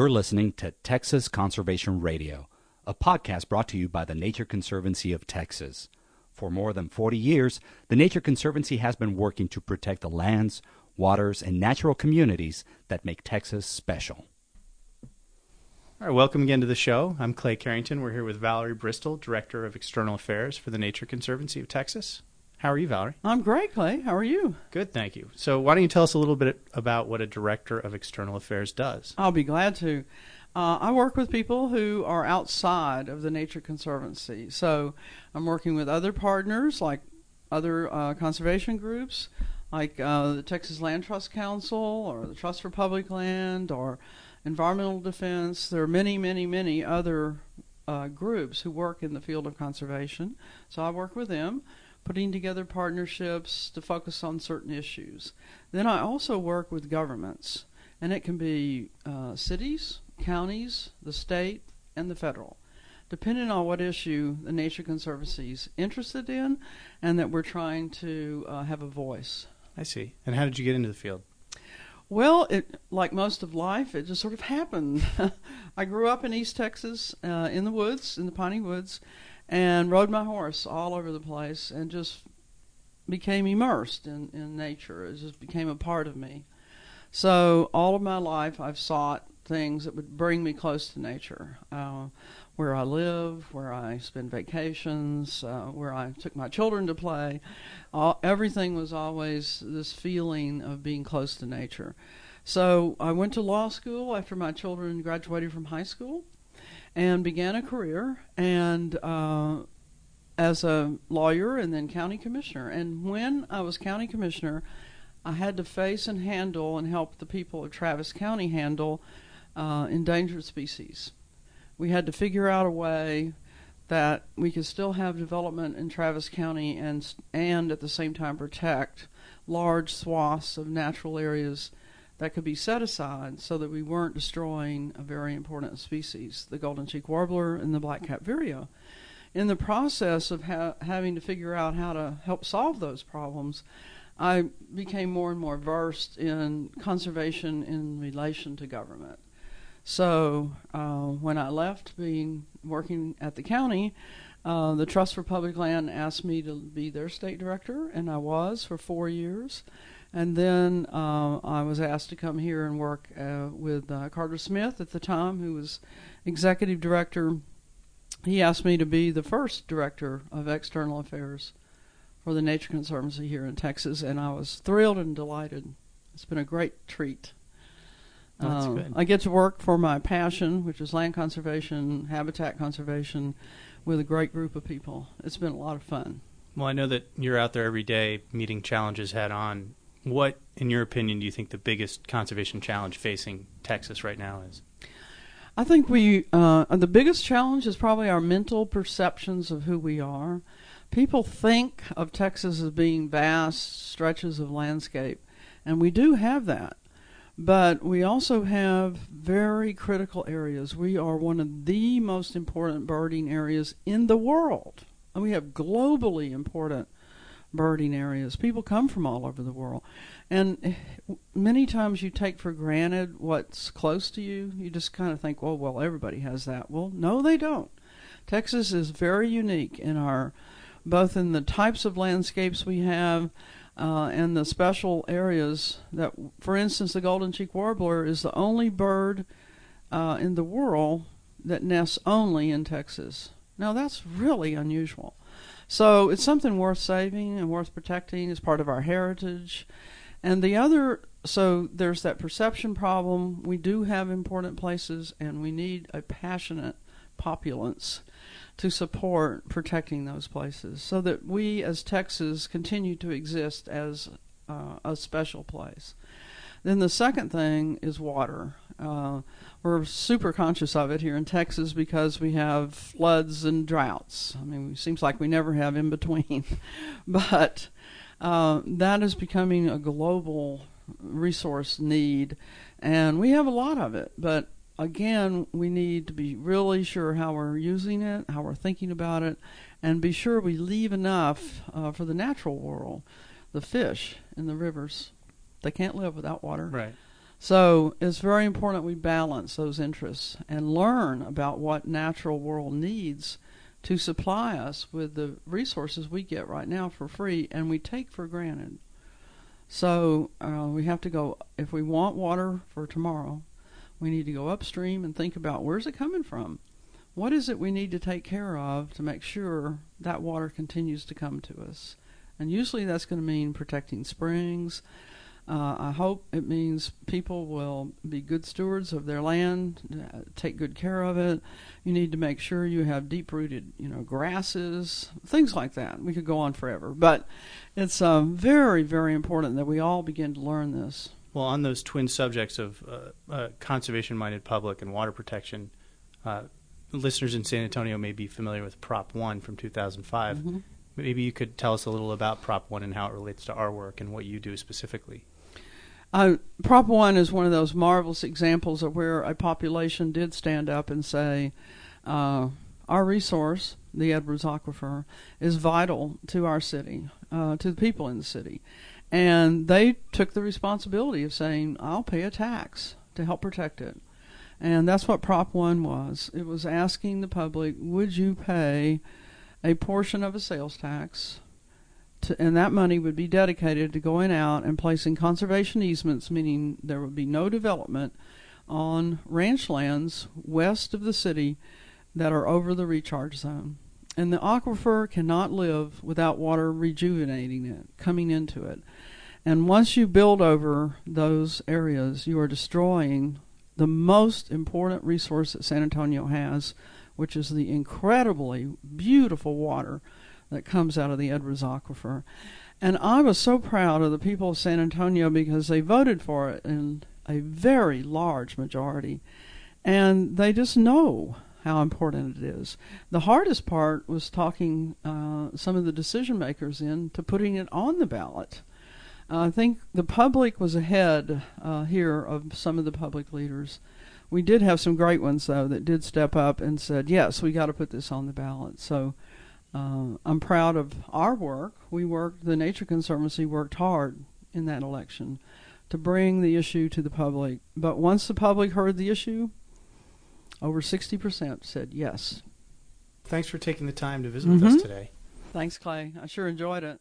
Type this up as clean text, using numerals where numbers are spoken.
You're listening to Texas Conservation Radio, a podcast brought to you by the Nature Conservancy of Texas. For more than 40 years, the Nature Conservancy has been working to protect the lands, waters, and natural communities that make Texas special. All right, welcome again to the show. I'm Clay Carrington. We're here with Valerie Bristol, Director of External Affairs for the Nature Conservancy of Texas. How are you, Valerie? I'm great, Clay. How are you? Good, thank you. So why don't you tell us a little bit about what a Director of External Affairs does? I'll be glad to. I work with people who are outside of the Nature Conservancy. So I'm working with other partners, like other conservation groups, like the Texas Land Trust Council or the Trust for Public Land or Environmental Defense. There are many, many, many other groups who work in the field of conservation. So I work with them, putting together partnerships to focus on certain issues. Then I also work with governments, and it can be cities, counties, the state, and the federal, depending on what issue the Nature Conservancy is interested in and that we're trying to have a voice. I see. And how did you get into the field? Well, like most of life, it just sort of happened. I grew up in East Texas, in the woods, in the piney woods, and rode my horse all over the place and just became immersed in nature. It just became a part of me. So all of my life I've sought things that would bring me close to nature, where I live, where I spend vacations, where I took my children to play. Everything was always this feeling of being close to nature. So I went to law school after my children graduated from high school and began a career and as a lawyer and then county commissioner. And when I was county commissioner, I had to face and handle and help the people of Travis County handle endangered species. We had to figure out a way that we could still have development in Travis County and at the same time protect large swaths of natural areas that could be set aside so that we weren't destroying a very important species, the golden cheek warbler and the black-cap vireo. In the process of having to figure out how to help solve those problems, I became more and more versed in conservation in relation to government. So when I left working at the county, the Trust for Public Land asked me to be their state director, and I was for 4 years. And then I was asked to come here and work with Carter Smith at the time, who was executive director. He asked me to be the first director of external affairs for the Nature Conservancy here in Texas, and I was thrilled and delighted. It's been a great treat. That's good. I get to work for my passion, which is land conservation, habitat conservation, with a great group of people. It's been a lot of fun. Well, I know that you're out there every day meeting challenges head on. What, in your opinion, do you think the biggest conservation challenge facing Texas right now is? I think the biggest challenge is probably our mental perceptions of who we are. People think of Texas as being vast stretches of landscape, and we do have that. But we also have very critical areas. We are one of the most important birding areas in the world. And we have globally important birding areas. People come from all over the world. And many times you take for granted what's close to you. You just kind of think, well, everybody has that. Well, no, they don't. Texas is very unique in both in the types of landscapes we have and the special areas that, for instance, the golden cheek warbler is the only bird in the world that nests only in Texas. Now, that's really unusual. So it's something worth saving and worth protecting as part of our heritage. And so there's that perception problem. We do have important places, and we need a passionate populace to support protecting those places so that we as Texas continue to exist as a special place. Then the second thing is water. We're super conscious of it here in Texas because we have floods and droughts. I mean, it seems like we never have in between. But that is becoming a global resource need, and we have a lot of it. But again, we need to be really sure how we're using it, how we're thinking about it, and be sure we leave enough for the natural world, the fish in the rivers. They can't live without water. Right. So it's very important we balance those interests and learn about what natural world needs to supply us with the resources we get right now for free and we take for granted. So we have to go, if we want water for tomorrow, we need to go upstream and think about where's it coming from? What is it we need to take care of to make sure that water continues to come to us? And usually that's going to mean protecting springs. I hope it means people will be good stewards of their land, take good care of it. You need to make sure you have deep-rooted, grasses, things like that. We could go on forever. But it's very, very important that we all begin to learn this. Well, on those twin subjects of conservation-minded public and water protection, listeners in San Antonio may be familiar with Prop 1 from 2005. Mm-hmm. Maybe you could tell us a little about Prop 1 and how it relates to our work and what you do specifically. Prop 1 is one of those marvelous examples of where a population did stand up and say, our resource, the Edwards Aquifer, is vital to our city, to the people in the city. And they took the responsibility of saying, I'll pay a tax to help protect it. And that's what Prop 1 was. It was asking the public, would you pay a portion of a sales tax, and that money would be dedicated to going out and placing conservation easements, meaning there would be no development on ranch lands west of the city that are over the recharge zone. And the aquifer cannot live without water rejuvenating it, coming into it. And once you build over those areas, you are destroying the most important resource that San Antonio has, which is the incredibly beautiful water that comes out of the Edwards Aquifer. And I was so proud of the people of San Antonio because they voted for it in a very large majority. And they just know how important it is. The hardest part was talking some of the decision makers into putting it on the ballot. I think the public was ahead here of some of the public leaders. We did have some great ones, though, that did step up and said, yes, we got to put this on the ballot. So I'm proud of our work. The Nature Conservancy worked hard in that election to bring the issue to the public. But once the public heard the issue, over 60% said yes. Thanks for taking the time to visit with us today. Thanks, Clay. I sure enjoyed it.